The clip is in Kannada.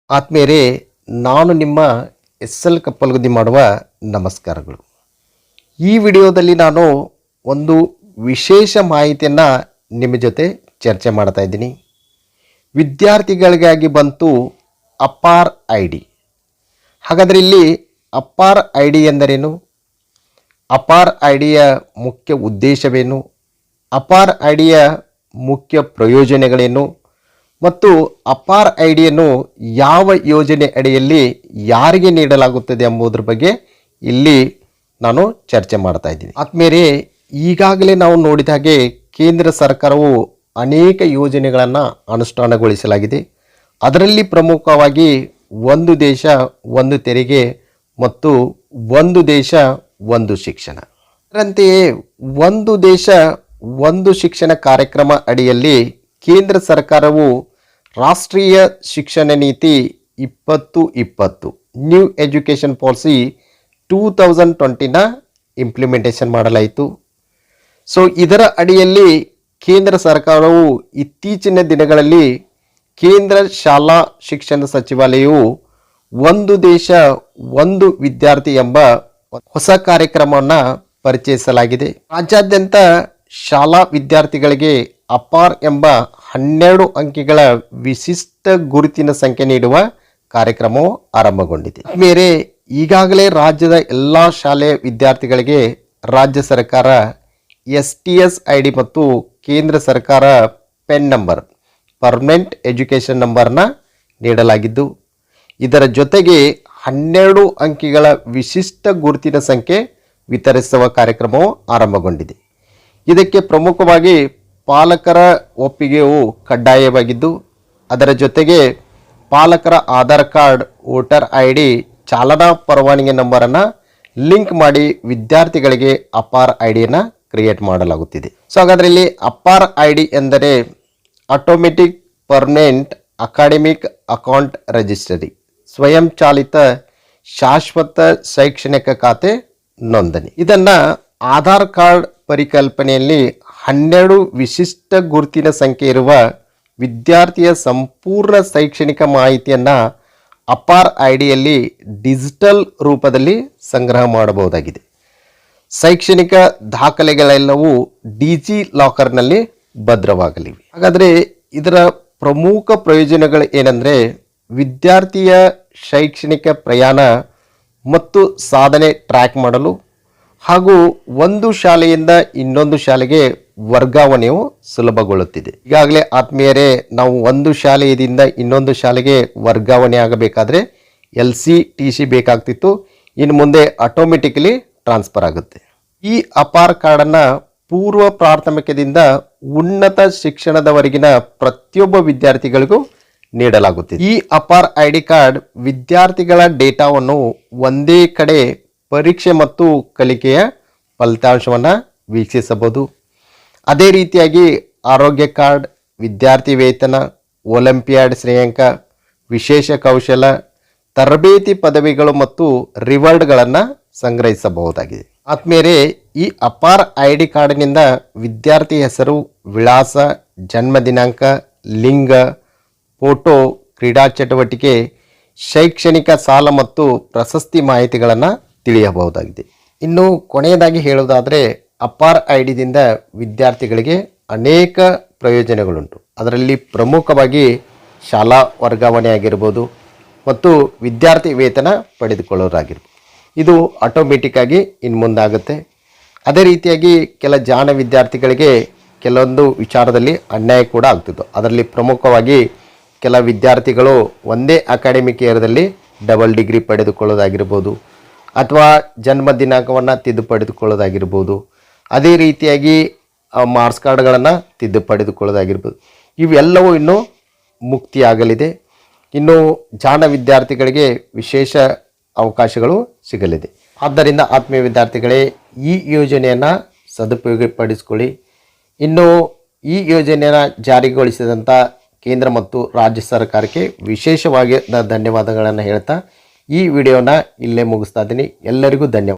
ಆತ್ಮೀಯರೇ, ನಾನು ನಿಮ್ಮ ಎಸ್.ಎಲ್. ಕಪ್ಪಲಗುದ್ದಿ ಮಾಡುವ ನಮಸ್ಕಾರಗಳು. ಈ ವಿಡಿಯೋದಲ್ಲಿ ನಾನು ಒಂದು ವಿಶೇಷ ಮಾಹಿತಿಯನ್ನು ನಿಮ್ಮ ಜೊತೆ ಚರ್ಚೆ ಮಾಡ್ತಾ ಇದ್ದೀನಿ. ವಿದ್ಯಾರ್ಥಿಗಳಿಗಾಗಿ ಬಂತು ಅಪಾರ್ ಐ ಡಿ. ಹಾಗಾದರೆ ಇಲ್ಲಿ ಅಪಾರ್ ಐ ಡಿ ಎಂದರೇನು? ಅಪಾರ್ ಐ ಡಿಯ ಮುಖ್ಯ ಉದ್ದೇಶವೇನು? ಅಪಾರ್ ಐ ಡಿಯ ಮುಖ್ಯ ಪ್ರಯೋಜನಗಳೇನು ಮತ್ತು ಅಪಾರ್ ಐ ಡಿಯನ್ನು ಯಾವ ಯೋಜನೆ ಅಡಿಯಲ್ಲಿ ಯಾರಿಗೆ ನೀಡಲಾಗುತ್ತದೆ ಎಂಬುದರ ಬಗ್ಗೆ ಇಲ್ಲಿ ನಾನು ಚರ್ಚೆ ಮಾಡ್ತಾ ಇದ್ದೀನಿ. ಆದ್ಮೇಲೆ ಈಗಾಗಲೇ ನಾವು ನೋಡಿದ ಹಾಗೆ ಕೇಂದ್ರ ಸರ್ಕಾರವು ಅನೇಕ ಯೋಜನೆಗಳನ್ನು ಅನುಷ್ಠಾನಗೊಳಿಸಲಾಗಿದೆ. ಅದರಲ್ಲಿ ಪ್ರಮುಖವಾಗಿ ಒಂದು ದೇಶ ಒಂದು ತೆರಿಗೆ ಮತ್ತು ಒಂದು ದೇಶ ಒಂದು ಶಿಕ್ಷಣ. ಅದರಂತೆಯೇ ಒಂದು ದೇಶ ಒಂದು ಶಿಕ್ಷಣ ಕಾರ್ಯಕ್ರಮ ಅಡಿಯಲ್ಲಿ ಕೇಂದ್ರ ಸರ್ಕಾರವು ರಾಷ್ಟ್ರೀಯ ಶಿಕ್ಷಣ ನೀತಿ 2020 ನ್ಯೂ ಎಜುಕೇಷನ್ ಪಾಲಿಸಿ 2020ನ ಇಂಪ್ಲಿಮೆಂಟೇಷನ್ ಮಾಡಲಾಯಿತು. ಸೊ ಇದರ ಅಡಿಯಲ್ಲಿ ಕೇಂದ್ರ ಸರ್ಕಾರವು ಇತ್ತೀಚಿನ ದಿನಗಳಲ್ಲಿ ಕೇಂದ್ರ ಶಾಲಾ ಶಿಕ್ಷಣ ಸಚಿವಾಲಯವು ಒಂದು ದೇಶ ಒಂದು ವಿದ್ಯಾರ್ಥಿ ಎಂಬ ಹೊಸ ಕಾರ್ಯಕ್ರಮವನ್ನು ಪರಿಚಯಿಸಲಾಗಿದೆ. ರಾಜ್ಯಾದ್ಯಂತ ಶಾಲಾ ವಿದ್ಯಾರ್ಥಿಗಳಿಗೆ ಅಪಾರ್ ಎಂಬ 12 ಅಂಕಿಗಳ ವಿಶಿಷ್ಟ ಗುರುತಿನ ಸಂಖ್ಯೆ ನೀಡುವ ಕಾರ್ಯಕ್ರಮವು ಆರಂಭಗೊಂಡಿದೆ. ಬೇರೆ ಈಗಾಗಲೇ ರಾಜ್ಯದ ಎಲ್ಲ ಶಾಲೆಯ ವಿದ್ಯಾರ್ಥಿಗಳಿಗೆ ರಾಜ್ಯ ಸರ್ಕಾರ STS ID ಮತ್ತು ಕೇಂದ್ರ ಸರ್ಕಾರ ಪೆನ್ ನಂಬರ್ ಪರ್ಮನೆಂಟ್ ಎಜುಕೇಷನ್ ನಂಬರ್ನ ನೀಡಲಾಗಿದ್ದು, ಇದರ ಜೊತೆಗೆ 12 ಅಂಕಿಗಳ ವಿಶಿಷ್ಟ ಗುರುತಿನ ಸಂಖ್ಯೆ ವಿತರಿಸುವ ಕಾರ್ಯಕ್ರಮವು ಆರಂಭಗೊಂಡಿದೆ. ಇದಕ್ಕೆ ಪ್ರಮುಖವಾಗಿ ಪಾಲಕರ ಒಪ್ಪಿಗೆಯು ಕಡ್ಡಾಯವಾಗಿದ್ದು, ಅದರ ಜೊತೆಗೆ ಪಾಲಕರ ಆಧಾರ್ ಕಾರ್ಡ್, ವೋಟರ್ ID, ಚಾಲನಾ ಪರವಾನಗಿ ನಂಬರನ್ನು ಲಿಂಕ್ ಮಾಡಿ ವಿದ್ಯಾರ್ಥಿಗಳಿಗೆ ಅಪಾರ್ ಐ ಡಿಯನ್ನು ಕ್ರಿಯೇಟ್ ಮಾಡಲಾಗುತ್ತಿದೆ. ಸೊ ಹಾಗಾದರೆ ಇಲ್ಲಿ ಅಪಾರ್ ಐ ಡಿ ಎಂದರೆ ಆಟೋಮೆಟಿಕ್ ಪರ್ಮನೆಂಟ್ ಅಕಾಡೆಮಿಕ್ ಅಕೌಂಟ್ ರಿಜಿಸ್ಟರಿ, ಸ್ವಯಂ ಚಾಲಿತ ಶಾಶ್ವತ ಶೈಕ್ಷಣಿಕ ಖಾತೆ ನೋಂದಣಿ. ಇದನ್ನು ಆಧಾರ್ ಕಾರ್ಡ್ ಪರಿಕಲ್ಪನೆಯಲ್ಲಿ 12 ವಿಶಿಷ್ಟ ಗುರುತಿನ ಸಂಖ್ಯೆ ಇರುವ ವಿದ್ಯಾರ್ಥಿಯ ಸಂಪೂರ್ಣ ಶೈಕ್ಷಣಿಕ ಮಾಹಿತಿಯನ್ನು ಅಪಾರ್ ಐ ಡಿಯಲ್ಲಿ ಡಿಜಿಟಲ್ ರೂಪದಲ್ಲಿ ಸಂಗ್ರಹ ಮಾಡಬಹುದಾಗಿದೆ. ಶೈಕ್ಷಣಿಕ ದಾಖಲೆಗಳೆಲ್ಲವೂ ಡಿಜಿ ಲಾಕರ್ನಲ್ಲಿ ಭದ್ರವಾಗಲಿವೆ. ಹಾಗಾದರೆ ಇದರ ಪ್ರಮುಖ ಪ್ರಯೋಜನಗಳು ಏನಂದರೆ, ವಿದ್ಯಾರ್ಥಿಯ ಶೈಕ್ಷಣಿಕ ಪ್ರಯಾಣ ಮತ್ತು ಸಾಧನೆ ಟ್ರ್ಯಾಕ್ ಮಾಡಲು ಹಾಗೂ ಒಂದು ಶಾಲೆಯಿಂದ ಇನ್ನೊಂದು ಶಾಲೆಗೆ ವರ್ಗಾವಣೆಯು ಸುಲಭಗೊಳ್ಳುತ್ತಿದೆ. ಈಗಾಗಲೇ ಆತ್ಮೀಯರೇ, ನಾವು ಒಂದು ಶಾಲೆಯಿಂದ ಇನ್ನೊಂದು ಶಾಲೆಗೆ ವರ್ಗಾವಣೆ ಆಗಬೇಕಾದ್ರೆ LC TC ಬೇಕಾಗ್ತಿತ್ತು. ಇನ್ನು ಮುಂದೆ ಆಟೋಮೆಟಿಕಲಿ ಟ್ರಾನ್ಸ್ಫರ್ ಆಗುತ್ತೆ. ಈ ಅಪಾರ್ ಕಾರ್ಡನ್ನು ಪೂರ್ವ ಪ್ರಾಥಮಿಕದಿಂದ ಉನ್ನತ ಶಿಕ್ಷಣದವರೆಗಿನ ಪ್ರತಿಯೊಬ್ಬ ವಿದ್ಯಾರ್ಥಿಗಳಿಗೂ ನೀಡಲಾಗುತ್ತಿದೆ. ಈ ಅಪಾರ್ ಐ ಡಿ ಕಾರ್ಡ್ ವಿದ್ಯಾರ್ಥಿಗಳ ಡೇಟಾವನ್ನು ಒಂದೇ ಕಡೆ ಪರೀಕ್ಷೆ ಮತ್ತು ಕಲಿಕೆಯ ಫಲಿತಾಂಶವನ್ನು ವೀಕ್ಷಿಸಬಹುದು. ಅದೇ ರೀತಿಯಾಗಿ ಆರೋಗ್ಯ ಕಾರ್ಡ್, ವಿದ್ಯಾರ್ಥಿ ವೇತನ, ಒಲಿಂಪಿಯಾಡ್ ಶ್ರೇಯಾಂಕ, ವಿಶೇಷ ಕೌಶಲ, ತರಬೇತಿ ಪದವಿಗಳು ಮತ್ತು ರಿವಾರ್ಡ್ಗಳನ್ನು ಸಂಗ್ರಹಿಸಬಹುದಾಗಿದೆ. ಆದ್ಮೇಲೆ ಈ ಅಪಾರ್ ಐ ಡಿ ಕಾರ್ಡ್ನಿಂದ ವಿದ್ಯಾರ್ಥಿ ಹೆಸರು, ವಿಳಾಸ, ಜನ್ಮ ದಿನಾಂಕ, ಲಿಂಗ, ಫೋಟೋ, ಕ್ರೀಡಾ ಚಟುವಟಿಕೆ, ಶೈಕ್ಷಣಿಕ ಸಾಲ ಮತ್ತು ಪ್ರಶಸ್ತಿ ಮಾಹಿತಿಗಳನ್ನು ತಿಳಿಯಬಹುದಾಗಿದೆ. ಇನ್ನು ಕೊನೆಯದಾಗಿ ಹೇಳುವುದಾದರೆ, ಅಪಾರ್ ಐ ಡಿದಿಂದ ವಿದ್ಯಾರ್ಥಿಗಳಿಗೆ ಅನೇಕ ಪ್ರಯೋಜನಗಳುಂಟು. ಅದರಲ್ಲಿ ಪ್ರಮುಖವಾಗಿ ಶಾಲಾ ವರ್ಗಾವಣೆ ಆಗಿರ್ಬೋದು ಮತ್ತು ವಿದ್ಯಾರ್ಥಿ ವೇತನ ಪಡೆದುಕೊಳ್ಳೋದಾಗಿರ್ಬೋದು. ಇದು ಆಟೋಮೆಟಿಕ್ ಆಗಿ ಇನ್ನು ಮುಂದಾಗುತ್ತೆ. ಅದೇ ರೀತಿಯಾಗಿ ಕೆಲ ಜಾಣ ವಿದ್ಯಾರ್ಥಿಗಳಿಗೆ ಕೆಲವೊಂದು ವಿಚಾರದಲ್ಲಿ ಅನ್ಯಾಯ ಕೂಡ ಆಗ್ತಿತ್ತು. ಅದರಲ್ಲಿ ಪ್ರಮುಖವಾಗಿ ಕೆಲ ವಿದ್ಯಾರ್ಥಿಗಳು ಒಂದೇ ಅಕಾಡೆಮಿಕ್ ಇಯರ್ದಲ್ಲಿ ಡಬಲ್ ಡಿಗ್ರಿ ಪಡೆದುಕೊಳ್ಳೋದಾಗಿರ್ಬೋದು ಅಥವಾ ಜನ್ಮ ದಿನಾಂಕವನ್ನು ತಿದ್ದುಪಡೆದುಕೊಳ್ಳೋದಾಗಿರ್ಬೋದು. ಅದೇ ರೀತಿಯಾಗಿ ಮಾರ್ಕ್ಸ್ ಕಾರ್ಡ್ಗಳನ್ನು ತಿದ್ದುಪಡೆದುಕೊಳ್ಳೋದಾಗಿರ್ಬೋದು. ಇವೆಲ್ಲವೂ ಇನ್ನೂ ಮುಕ್ತಿಯಾಗಲಿದೆ. ಇನ್ನು ಜಾಣ ವಿದ್ಯಾರ್ಥಿಗಳಿಗೆ ವಿಶೇಷ ಅವಕಾಶಗಳು ಸಿಗಲಿದೆ. ಆದ್ದರಿಂದ ಆತ್ಮೀಯ ವಿದ್ಯಾರ್ಥಿಗಳೇ, ಈ ಯೋಜನೆಯನ್ನು ಸದುಪಯೋಗಪಡಿಸಿಕೊಳ್ಳಿ. ಇನ್ನು ಈ ಯೋಜನೆಯನ್ನು ಜಾರಿಗೊಳಿಸಿದಂಥ ಕೇಂದ್ರ ಮತ್ತು ರಾಜ್ಯ ಸರ್ಕಾರಕ್ಕೆ ವಿಶೇಷವಾಗಿ ಧನ್ಯವಾದಗಳನ್ನು ಹೇಳ್ತಾ ಈ ವಿಡಿಯೋನ ಇಲ್ಲೇ ಮುಗಿಸ್ತಾ ಇದ್ದೀನಿ. ಎಲ್ಲರಿಗೂ ಧನ್ಯವಾದ.